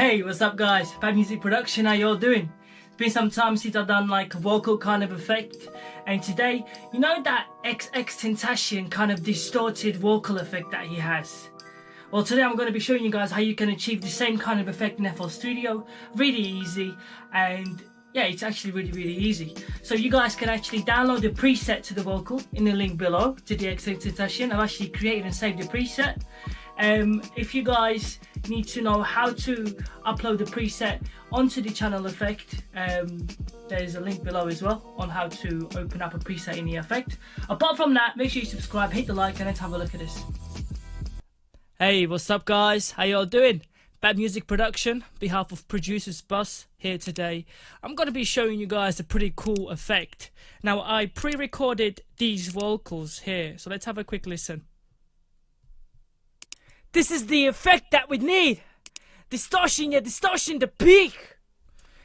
Hey, what's up guys? Bad Music Production, how y'all doing? It's been some time since I've done like a vocal kind of effect, and today, you know that XXXTENTACION kind of distorted vocal effect that he has? Well, today I'm going to be showing you guys how you can achieve the same kind of effect in FL Studio. Really easy, and yeah, it's actually really easy. So you guys can actually download the preset to the vocal in the link below to the XXXTENTACION. I've actually created and saved the preset. If you guys need to know how to upload the preset onto the channel effect, there's a link below as well on how to open up a preset in the effect. Apart from that, make sure you subscribe, hit the like, and let's have a look at this. Hey, what's up guys? How y'all doing? Bad Music Production, behalf of Producers Bus here today. I'm going to be showing you guys a pretty cool effect. Now, I pre-recorded these vocals here, so let's have a quick listen. This is the effect that we need. Distortion, yeah, distortion, the peak.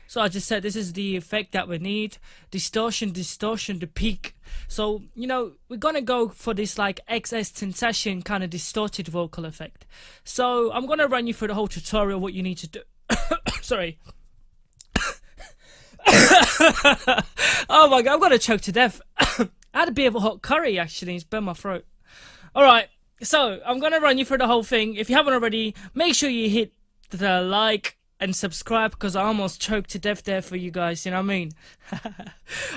So I just said this is the effect that we need. Distortion, the peak. So, you know, we're gonna go for this like XXXTENTACION kind of distorted vocal effect. So I'm gonna run you through the whole tutorial, what you need to do. Sorry. Oh my god, I'm gonna choke to death. I had a bit of a hot curry actually, it's burned my throat. Alright. So, I'm going to run you through the whole thing. If you haven't already, make sure you hit the like and subscribe, because I almost choked to death there for you guys, you know what I mean?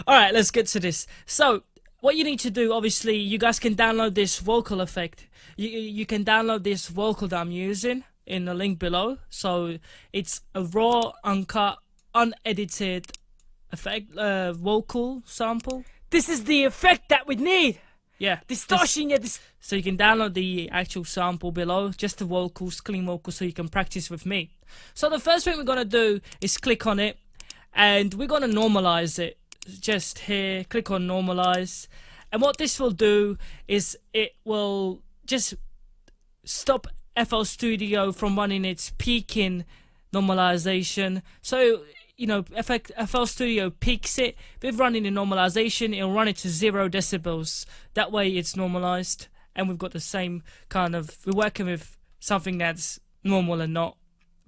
Alright, let's get to this. So, what you need to do, obviously, you guys can download this vocal effect. You can download this vocal that I'm using in the link below. So, it's a raw, uncut, unedited effect, vocal sample. This is the effect that we need! Yeah, distortion, yeah. So you can download the actual sample below, just the vocals, clean vocals, so you can practice with me. So the first thing we're gonna do is click on it, and we're gonna normalize it. Just here, click on normalize, and what this will do is it will just stop FL Studio from running its peaking normalization. So, you know, FL Studio peaks it. With running the normalization, it'll run it to 0 decibels. That way it's normalized, and we've got the same kind of, we're working with something that's normal and not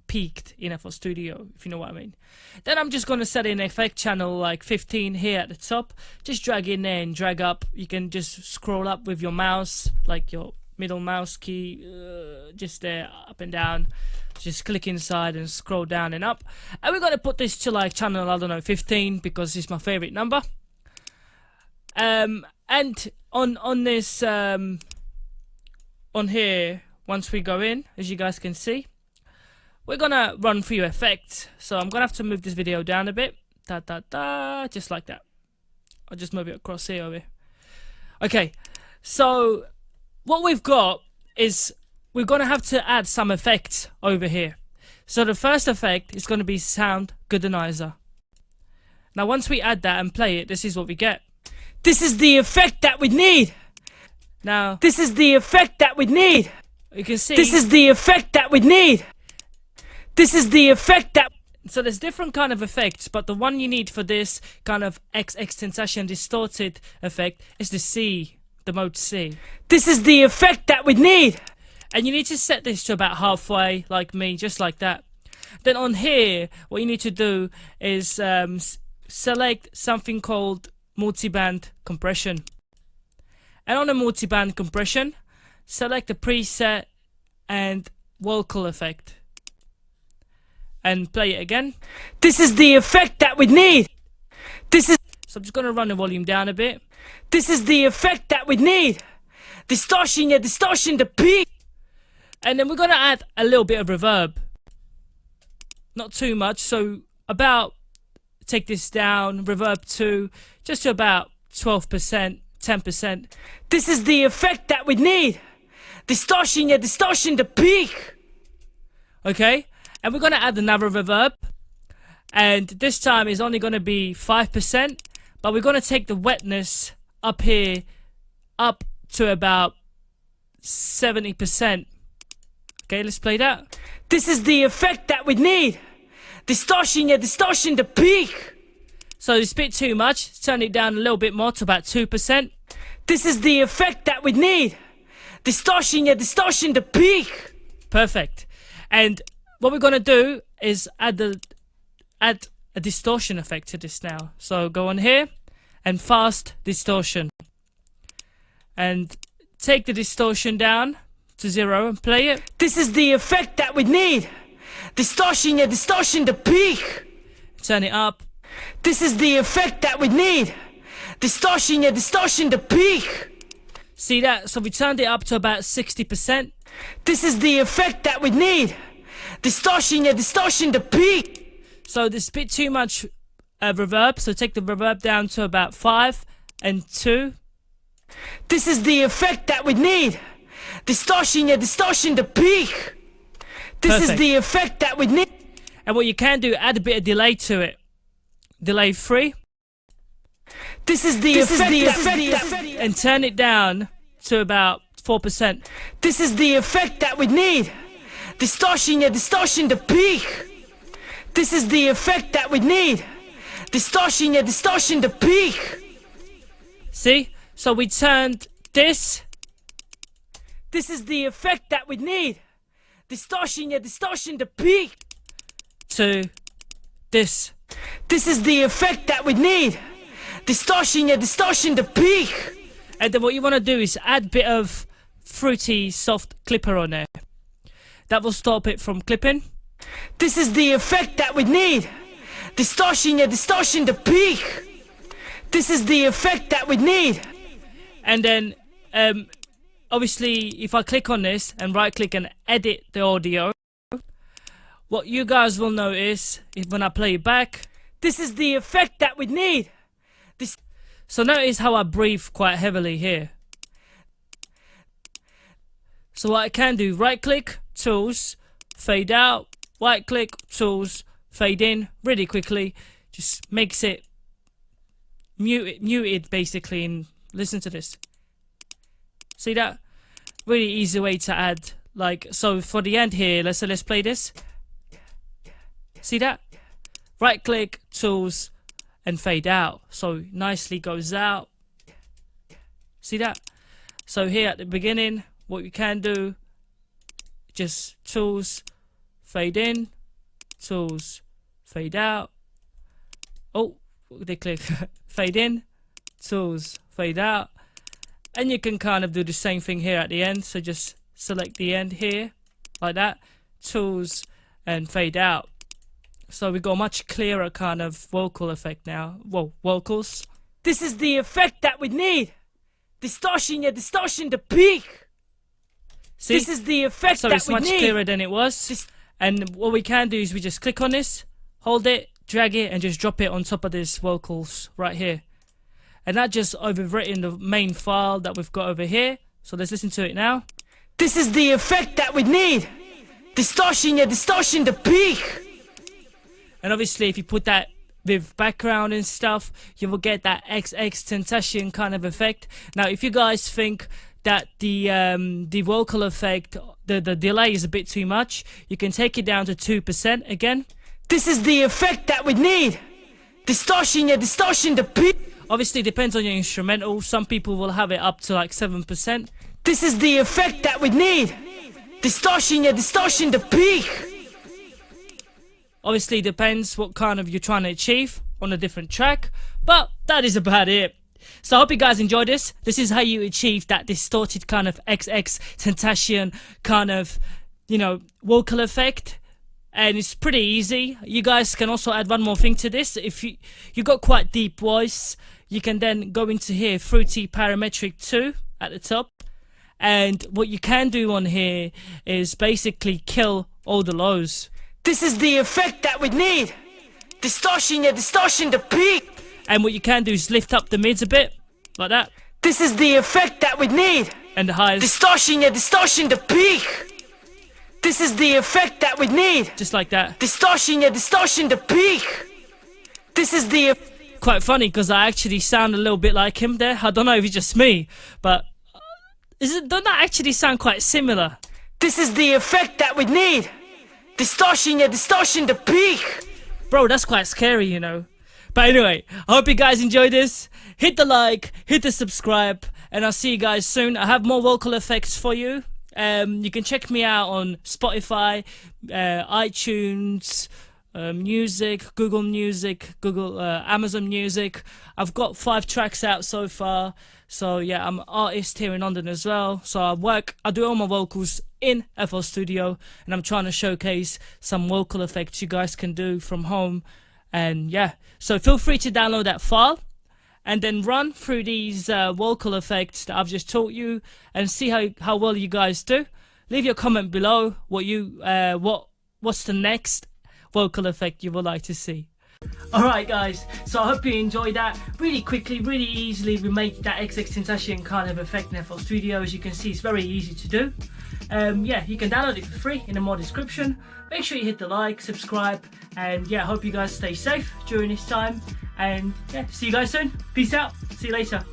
peaked in FL Studio, if you know what I mean. Then I'm just going to set an effect channel like 15 here at the top. Just drag in there and drag up. You can just scroll up with your mouse, like your middle mouse key, just there, up and down. Just click inside and scroll down and up, and we're gonna put this to like channel, I don't know, 15, because it's my favorite number. And on this on here, once we go in, as you guys can see, we're gonna run through effects. So I'm gonna have to move this video down a bit, just like that. I'll just move it across here over here. Okay, so what we've got is we're going to have to add some effects over here. So the first effect is going to be Sound Goodenizer. Now once we add that and play it, this is what we get. This is the effect that we need. Now, this is the effect that we need. You can see. This is the effect that we need. This is the effect that... So there's different kind of effects, but the one you need for this kind of XXXTENTACION distorted effect is the C, the mode C. This is the effect that we need. And you need to set this to about halfway, like me, just like that. Then on here, what you need to do is select something called multiband compression. And on the multiband compression, select the preset and vocal effect. And play it again. This is the effect that we need. This is... So I'm just going to run the volume down a bit. This is the effect that we need. Distortion, yeah, distortion, the peak. And then we're going to add a little bit of reverb. Not too much, so about, take this down, reverb to, just to about 12%, 10%. This is the effect that we need. Distortion, yeah, distortion, the peak. Okay, and we're going to add another reverb. And this time is only going to be 5%, but we're going to take the wetness up here, up to about 70%. Okay, let's play that. This is the effect that we need. Distortion, yeah, distortion, the peak. So it's a bit too much. Turn it down a little bit more to about 2%. This is the effect that we need. Distortion, yeah, distortion, the peak. Perfect. And what we're gonna do is add a distortion effect to this now. So go on here and fast distortion, and take the distortion down to 0 and play it. This is the effect that we need. Distortion, yeah, distortion to peak. Turn it up. This is the effect that we need. Distortion, yeah, distortion to peak. See that? So we turned it up to about 60%. This is the effect that we need. Distortion, yeah, distortion to peak. So there's a bit too much reverb, so take the reverb down to about 5 and 2. This is the effect that we need. Distortion, yeah, distortion to peak. This Perfect. is the effect that we need. And what you can do, add a bit of delay to it. Delay 3. This is the effect, and turn it down to about 4%. This is the effect that we need. Distortion, yeah, distortion to peak. This is the effect that we need. Distortion, yeah, distortion to peak. See? So we turned this. This is the effect that we need. Distortion, yeah, distortion to peak. To this. This is the effect that we need. Distortion, yeah, distortion to peak. And then what you want to do is add a bit of fruity soft clipper on there. That will stop it from clipping. This is the effect that we need. Distortion, yeah, distortion to peak. This is the effect that we need. And then obviously if I click on this and right click and edit the audio, what you guys will notice is when I play it back, this is the effect that we need. So notice how I breathe quite heavily here. So what I can do, right click, tools, fade out, right click, tools, fade in, really quickly, just makes it muted basically, and listen to this. See that? Really easy way to add, like, so for the end here, let's play this. See that? Right click, tools, and fade out, so nicely goes out. See that? So here at the beginning, what you can do, just tools, fade in, tools, fade out. Oh, they click. Fade in, tools, fade out. And you can kind of do the same thing here at the end, so just select the end here like that, tools, and fade out. So we got a much clearer kind of vocal effect now. Whoa, vocals. This is the effect that we need. Distortion, yeah, distortion to peak. See? This is the effect so that it's we much need. clearer than it was. And what we can do is we just click on this, hold it, drag it, and just drop it on top of this vocals right here. And that just overwritten the main file that we've got over here. So let's listen to it now. This is the effect that we need. Distortion, yeah, distortion to peak. And obviously if you put that with background and stuff, you will get that XXXTENTACION kind of effect. Now if you guys think that the vocal effect, the delay is a bit too much, you can take it down to 2% again. This is the effect that we need. Distortion, yeah, distortion to peak. Obviously it depends on your instrumental. Some people will have it up to like 7%. This is the effect that we need. Distortion, yeah, distortion to peak. Obviously it depends what kind of you're trying to achieve on a different track, but that is about it. So I hope you guys enjoyed this. This is how you achieve that distorted kind of XXXTENTACION kind of, you know, vocal effect. And it's pretty easy. You guys can also add one more thing to this. If you got quite deep voice, you can then go into here, Fruity Parametric 2 at the top. And what you can do on here is basically kill all the lows. This is the effect that we need. Distortion, yeah, distortion to peak. And what you can do is lift up the mids a bit, like that. This is the effect that we need. And the highs. Distortion, yeah, distortion to peak. This is the effect that we need. Just like that. Distortion, yeah, distortion to peak. This is the... Quite funny, because I actually sound a little bit like him there. I don't know if it's just me, but... don't that actually sound quite similar? This is the effect that we need. Distortion, yeah, distortion to peak. Bro, that's quite scary, you know. But anyway, I hope you guys enjoyed this. Hit the like, hit the subscribe, and I'll see you guys soon. I have more vocal effects for you. You can check me out on Spotify, iTunes, Music, Google Music, Amazon Music. I've got 5 tracks out so far. So yeah, I'm an artist here in London as well. So I do all my vocals in FL Studio, and I'm trying to showcase some vocal effects you guys can do from home. And yeah, so feel free to download that file and then run through these vocal effects that I've just taught you and see how well you guys do. Leave your comment below what's the next vocal effect you would like to see. Alright guys, so I hope you enjoyed that. Really quickly, really easily we make that XXXTENTACION kind of effect in FL Studio. As you can see, it's very easy to do. Yeah, you can download it for free in the mod description. Make sure you hit the like, subscribe, and yeah, I hope you guys stay safe during this time. And yeah, see you guys soon. Peace out. See you later.